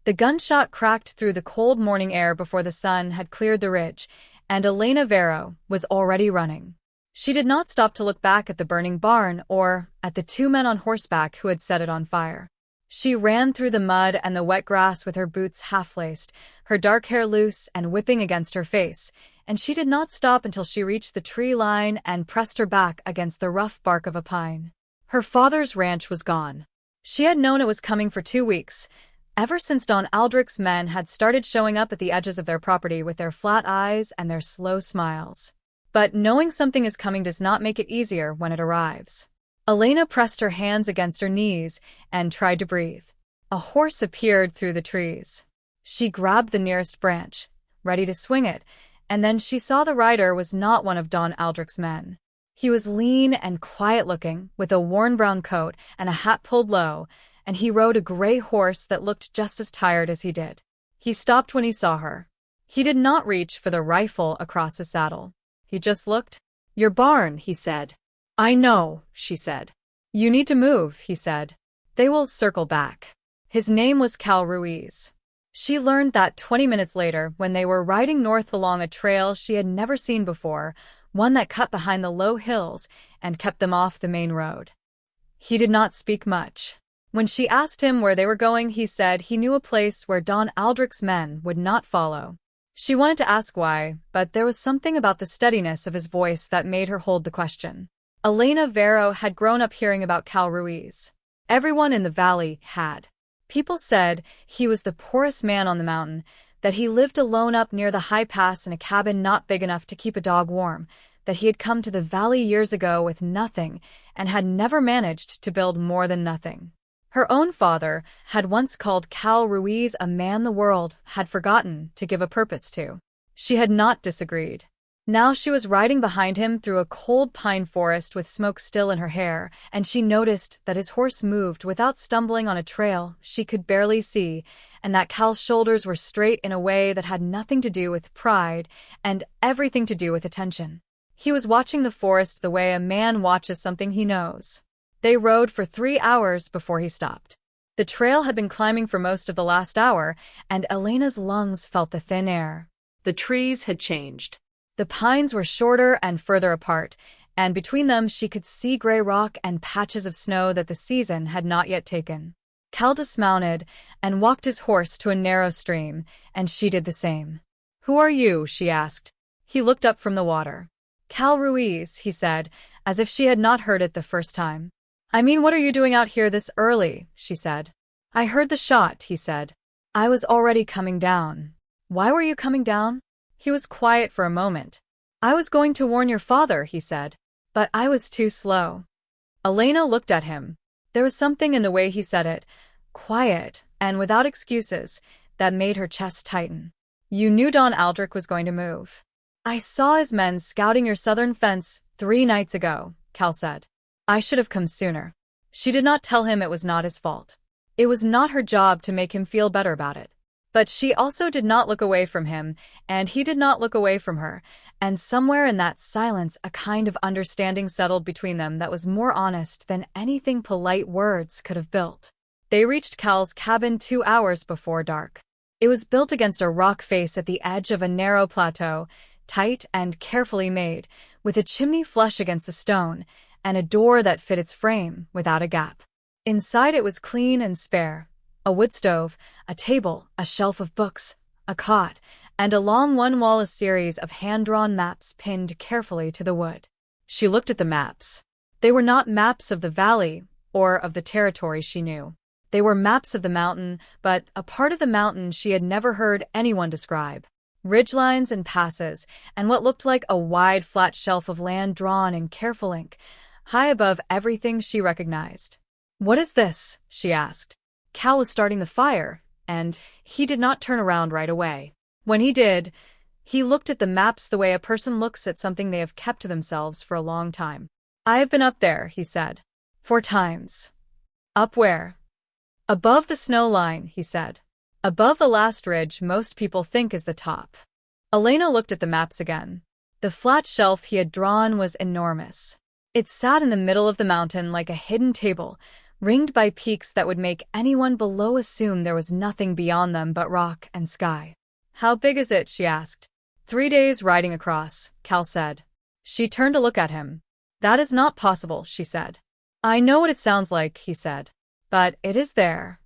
The gunshot cracked through the cold morning air before the sun had cleared the ridge, and Elena Vero was already running. She did not stop to look back at the burning barn or at the two men on horseback who had set it on fire. She ran through the mud and the wet grass with her boots half-laced, her dark hair loose and whipping against her face, and she did not stop until she reached the tree line and pressed her back against the rough bark of a pine. Her father's ranch was gone. She had known it was coming for 2 weeks, ever since Don Aldrich's men had started showing up at the edges of their property with their flat eyes and their slow smiles. But knowing something is coming does not make it easier when it arrives. Elena pressed her hands against her knees and tried to breathe. A horse appeared through the trees. She grabbed the nearest branch, ready to swing it, and then she saw the rider was not one of Don Aldrich's men. He was lean and quiet-looking, with a worn brown coat and a hat pulled low, and he rode a gray horse that looked just as tired as he did. He stopped when he saw her. He did not reach for the rifle across his saddle. He just looked. "Your barn," he said. "I know," she said. "You need to move," he said. "They will circle back." His name was Cal Ruiz. She learned that 20 minutes later when they were riding north along a trail she had never seen before, one that cut behind the low hills and kept them off the main road. He did not speak much. When she asked him where they were going, he said he knew a place where Don Aldrich's men would not follow. She wanted to ask why, but there was something about the steadiness of his voice that made her hold the question. Elena Vero had grown up hearing about Cal Ruiz. Everyone in the valley had. People said he was the poorest man on the mountain, that he lived alone up near the high pass in a cabin not big enough to keep a dog warm, that he had come to the valley years ago with nothing and had never managed to build more than nothing. Her own father had once called Cal Ruiz a man the world had forgotten to give a purpose to. She had not disagreed. Now she was riding behind him through a cold pine forest with smoke still in her hair, and she noticed that his horse moved without stumbling on a trail she could barely see, and that Cal's shoulders were straight in a way that had nothing to do with pride and everything to do with attention. He was watching the forest the way a man watches something he knows. They rode for 3 hours before he stopped. The trail had been climbing for most of the last hour, and Elena's lungs felt the thin air. The trees had changed. The pines were shorter and further apart, and between them she could see gray rock and patches of snow that the season had not yet taken. Cal dismounted and walked his horse to a narrow stream, and she did the same. "Who are you?" she asked. He looked up from the water. "Cal Ruiz," he said, as if she had not heard it the first time. "I mean, what are you doing out here this early?" she said. "I heard the shot," he said. "I was already coming down." "Why were you coming down?" He was quiet for a moment. "I was going to warn your father," he said. "But I was too slow." Elena looked at him. There was something in the way he said it, quiet and without excuses, that made her chest tighten. "You knew Don Aldrich was going to move." "I saw his men scouting your southern fence 3 nights ago," Cal said. "I should have come sooner." She did not tell him it was not his fault. It was not her job to make him feel better about it. But she also did not look away from him, and he did not look away from her, and somewhere in that silence a kind of understanding settled between them that was more honest than anything polite words could have built. They reached Cal's cabin 2 hours before dark. It was built against a rock face at the edge of a narrow plateau, tight and carefully made, with a chimney flush against the stone, and a door that fit its frame without a gap. Inside it was clean and spare. A wood stove, a table, a shelf of books, a cot, and along one wall a series of hand-drawn maps pinned carefully to the wood. She looked at the maps. They were not maps of the valley or of the territory she knew. They were maps of the mountain, but a part of the mountain she had never heard anyone describe. Ridgelines and passes, and what looked like a wide, flat shelf of land drawn in careful ink, high above everything she recognized. "What is this?" she asked. Cal was starting the fire, and he did not turn around right away. When he did, he looked at the maps the way a person looks at something they have kept to themselves for a long time. "I have been up there," he said. 4 times. "Up where?" "Above the snow line," he said. "Above the last ridge most people think is the top." Elena looked at the maps again. The flat shelf he had drawn was enormous. It sat in the middle of the mountain like a hidden table, ringed by peaks that would make anyone below assume there was nothing beyond them but rock and sky. "How big is it?" she asked. 3 days riding across, Cal said. She turned to look at him. "That is not possible," she said. "I know what it sounds like," he said. "But it is there."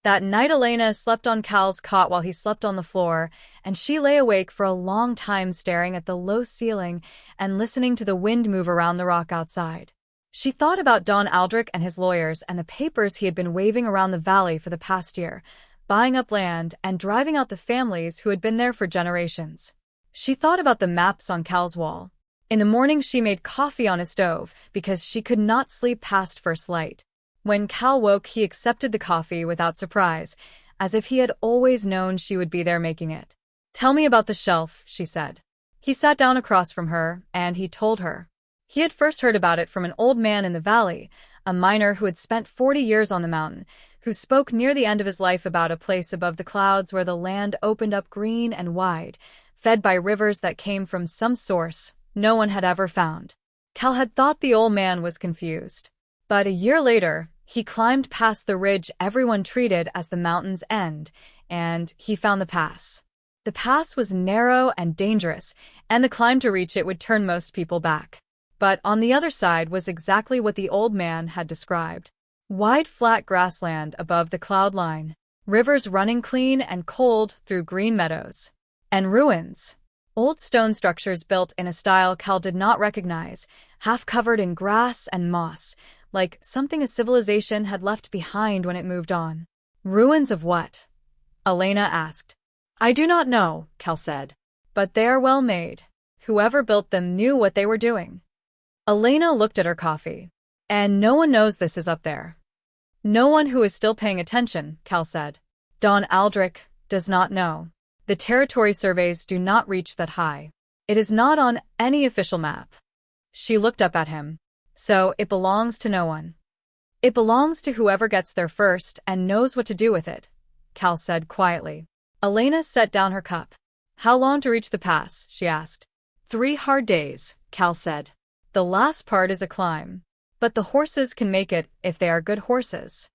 That night Elena slept on Cal's cot while he slept on the floor, and she lay awake for a long time staring at the low ceiling and listening to the wind move around the rock outside. She thought about Don Aldrich and his lawyers and the papers he had been waving around the valley for the past year, buying up land and driving out the families who had been there for generations. She thought about the maps on Cal's wall. In the morning she made coffee on his stove because she could not sleep past first light. When Cal woke, he accepted the coffee without surprise, as if he had always known she would be there making it. "Tell me about the shelf," she said. He sat down across from her, and he told her. He had first heard about it from an old man in the valley, a miner who had spent 40 years on the mountain, who spoke near the end of his life about a place above the clouds where the land opened up green and wide, fed by rivers that came from some source no one had ever found. Cal had thought the old man was confused. But a year later, he climbed past the ridge everyone treated as the mountain's end, and he found the pass. The pass was narrow and dangerous, and the climb to reach it would turn most people back. But on the other side was exactly what the old man had described. Wide flat grassland above the cloud line, rivers running clean and cold through green meadows, and ruins. Old stone structures built in a style Cal did not recognize, half covered in grass and moss, like something a civilization had left behind when it moved on. "Ruins of what?" Elena asked. "I do not know," Cal said. "But they are well made. Whoever built them knew what they were doing." Elena looked at her coffee. "And no one knows this is up there." "No one who is still paying attention," Cal said. "Don Aldrich does not know. The territory surveys do not reach that high. It is not on any official map." She looked up at him. "So it belongs to no one." "It belongs to whoever gets there first and knows what to do with it," Cal said quietly. Elena set down her cup. "How long to reach the pass?" she asked. 3 hard days, Cal said. "The last part is a climb. But the horses can make it if they are good horses."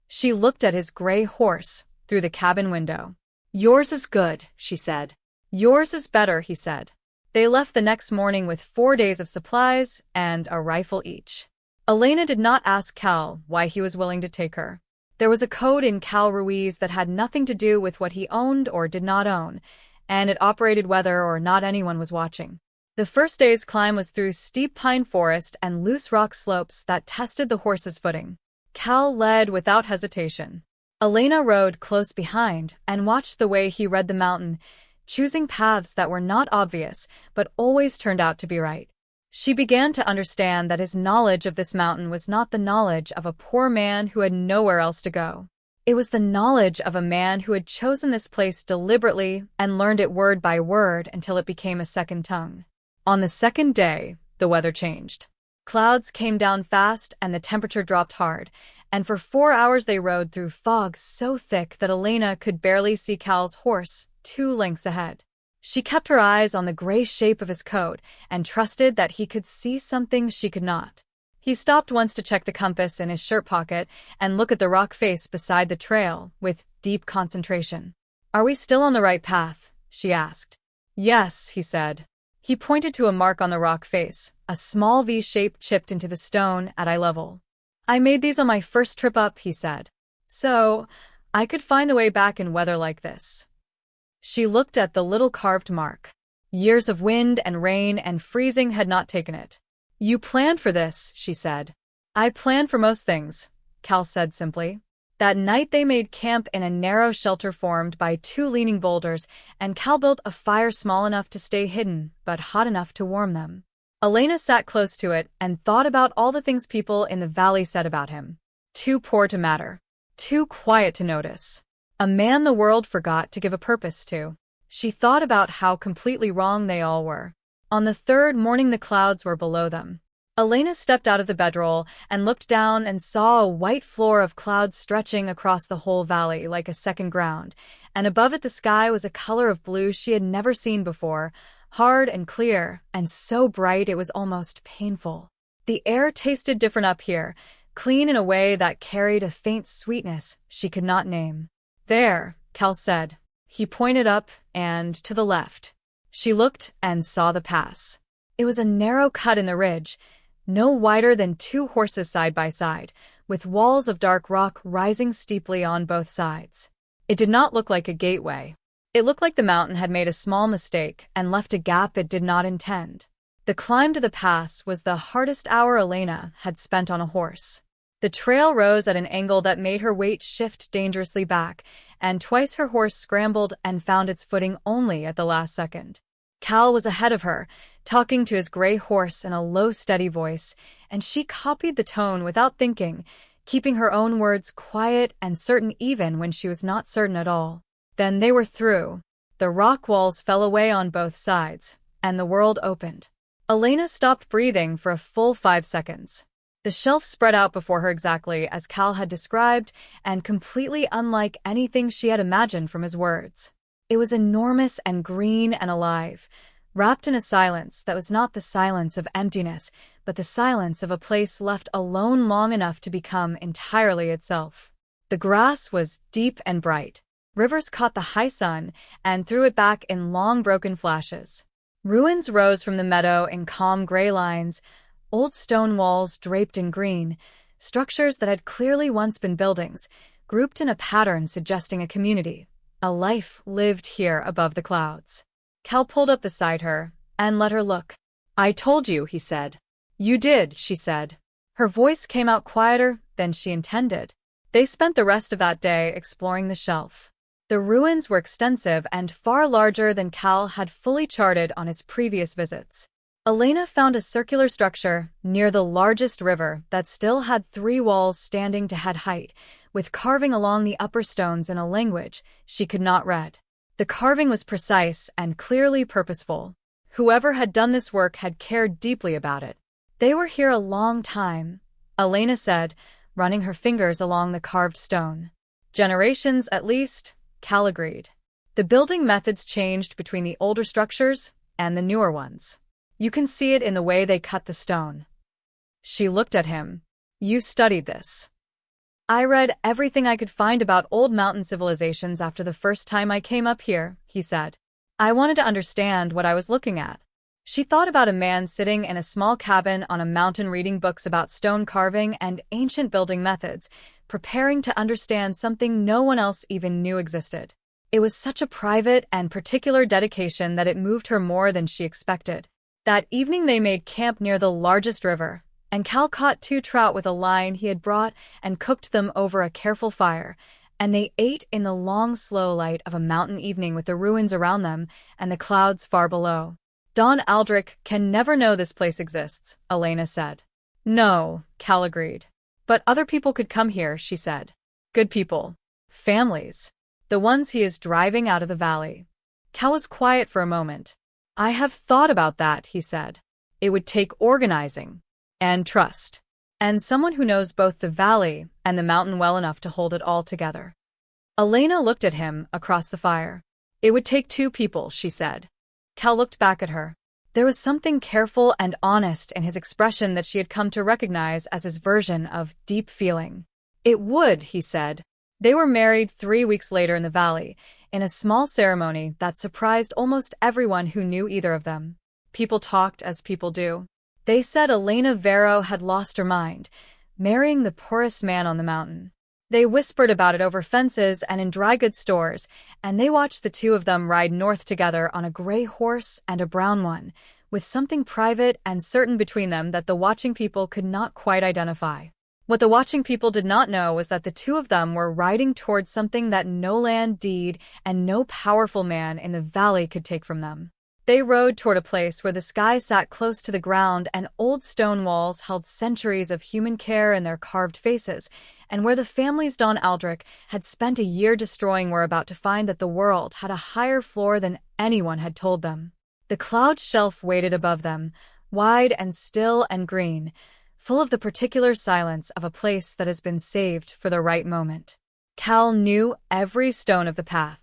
She looked at his gray horse through the cabin window. "Yours is good," she said. "Yours is better," he said. They left the next morning with 4 days of supplies and a rifle each. Elena did not ask Cal why he was willing to take her. There was a code in Cal Ruiz that had nothing to do with what he owned or did not own, and it operated whether or not anyone was watching. The first day's climb was through steep pine forest and loose rock slopes that tested the horse's footing. Cal led without hesitation. Elena rode close behind and watched the way he read the mountain, choosing paths that were not obvious but always turned out to be right. She began to understand that his knowledge of this mountain was not the knowledge of a poor man who had nowhere else to go. It was the knowledge of a man who had chosen this place deliberately and learned it word by word until it became a second tongue. On the second day, the weather changed. Clouds came down fast and the temperature dropped hard, and for 4 hours they rode through fog so thick that Elena could barely see Cal's horse 2 lengths ahead. She kept her eyes on the gray shape of his coat and trusted that he could see something she could not. He stopped once to check the compass in his shirt pocket and look at the rock face beside the trail with deep concentration. "Are we still on the right path?" she asked. "Yes," he said. He pointed to a mark on the rock face, a small V-shape chipped into the stone at eye level. "I made these on my first trip up," he said. "So I could find the way back in weather like this." She looked at the little carved mark. Years of wind and rain and freezing had not taken it. "You planned for this," she said. "I planned for most things," Cal said simply. That night they made camp in a narrow shelter formed by 2 leaning boulders, and Cal built a fire small enough to stay hidden, but hot enough to warm them. Elena sat close to it and thought about all the things people in the valley said about him. Too poor to matter. Too quiet to notice. A man the world forgot to give a purpose to. She thought about how completely wrong they all were. On the 3rd morning the clouds were below them. Elena stepped out of the bedroll and looked down and saw a white floor of clouds stretching across the whole valley like a second ground, and above it the sky was a color of blue she had never seen before, hard and clear, and so bright it was almost painful. The air tasted different up here, clean in a way that carried a faint sweetness she could not name. "There," Cal said. He pointed up and to the left. She looked and saw the pass. It was a narrow cut in the ridge, no wider than 2 horses side by side, with walls of dark rock rising steeply on both sides. It did not look like a gateway. It looked like the mountain had made a small mistake and left a gap it did not intend. The climb to the pass was the hardest hour Elena had spent on a horse. The trail rose at an angle that made her weight shift dangerously back, and twice her horse scrambled and found its footing only at the last second. Cal was ahead of her, talking to his gray horse in a low, steady voice, and she copied the tone without thinking, keeping her own words quiet and certain even when she was not certain at all. Then they were through. The rock walls fell away on both sides, and the world opened. Elena stopped breathing for a full 5 seconds. The shelf spread out before her exactly as Cal had described, and completely unlike anything she had imagined from his words. It was enormous and green and alive, wrapped in a silence that was not the silence of emptiness, but the silence of a place left alone long enough to become entirely itself. The grass was deep and bright. Rivers caught the high sun and threw it back in long broken flashes. Ruins rose from the meadow in calm gray lines, old stone walls draped in green, structures that had clearly once been buildings, grouped in a pattern suggesting a community. A life lived here above the clouds. Cal pulled up beside her and let her look. "I told you," he said. "You did," she said. Her voice came out quieter than she intended. They spent the rest of that day exploring the shelf. The ruins were extensive and far larger than Cal had fully charted on his previous visits. Elena found a circular structure near the largest river that still had 3 walls standing to head height, with carving along the upper stones in a language she could not read. The carving was precise and clearly purposeful. Whoever had done this work had cared deeply about it. "They were here a long time," Elena said, running her fingers along the carved stone. "Generations, at least," Cal agreed. "The building methods changed between the older structures and the newer ones. You can see it in the way they cut the stone." She looked at him. "You studied this." "I read everything I could find about old mountain civilizations after the first time I came up here," he said. "I wanted to understand what I was looking at." She thought about a man sitting in a small cabin on a mountain reading books about stone carving and ancient building methods, preparing to understand something no one else even knew existed. It was such a private and particular dedication that it moved her more than she expected. That evening they made camp near the largest river, and Cal caught 2 trout with a line he had brought and cooked them over a careful fire, and they ate in the long, slow light of a mountain evening with the ruins around them and the clouds far below. "Don Aldrich can never know this place exists," Elena said. "No," Cal agreed. "But other people could come here," she said. "Good people. Families. The ones he is driving out of the valley." Cal was quiet for a moment. "I have thought about that," he said. "It would take organizing and trust, and someone who knows both the valley and the mountain well enough to hold it all together." Elena looked at him across the fire. "It would take 2 people," she said. Cal looked back at her. There was something careful and honest in his expression that she had come to recognize as his version of deep feeling. "It would," he said. They were married 3 weeks later in the valley, in a small ceremony that surprised almost everyone who knew either of them. People talked as people do. They said Elena Vero had lost her mind, marrying the poorest man on the mountain. They whispered about it over fences and in dry goods stores, and they watched the 2 of them ride north together on a gray horse and a brown one, with something private and certain between them that the watching people could not quite identify. What the watching people did not know was that the 2 of them were riding towards something that no land deed and no powerful man in the valley could take from them. They rode toward a place where the sky sat close to the ground and old stone walls held centuries of human care in their carved faces, and where the families Don Aldrich had spent a year destroying were about to find that the world had a higher floor than anyone had told them. The cloud shelf waited above them, wide and still and green, full of the particular silence of a place that has been saved for the right moment. Cal knew every stone of the path.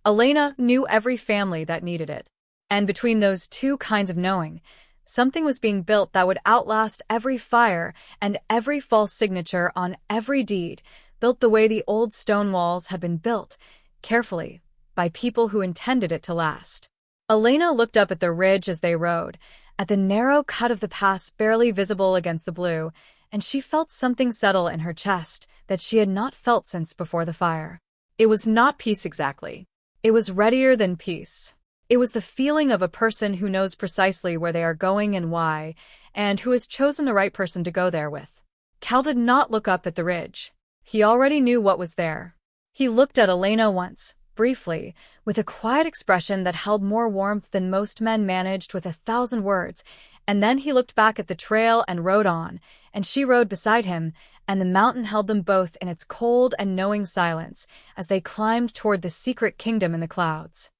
Elena knew every family that needed it. And between those 2 kinds of knowing, Something was being built that would outlast every fire and every false signature on every deed, built the way the old stone walls had been built, carefully, by people who intended it to last. Elena looked up at the ridge as they rode, at the narrow cut of the pass barely visible against the blue, and she felt something settle in her chest that she had not felt since before the fire. It was not peace exactly. It was readier than peace. It was the feeling of a person who knows precisely where they are going and why, and who has chosen the right person to go there with. Cal did not look up at the ridge. He already knew what was there. He looked at Elena once, briefly, with a quiet expression that held more warmth than most men managed with 1,000 words, and then he looked back at the trail and rode on, and she rode beside him, and the mountain held them both in its cold and knowing silence as they climbed toward the secret kingdom in the clouds.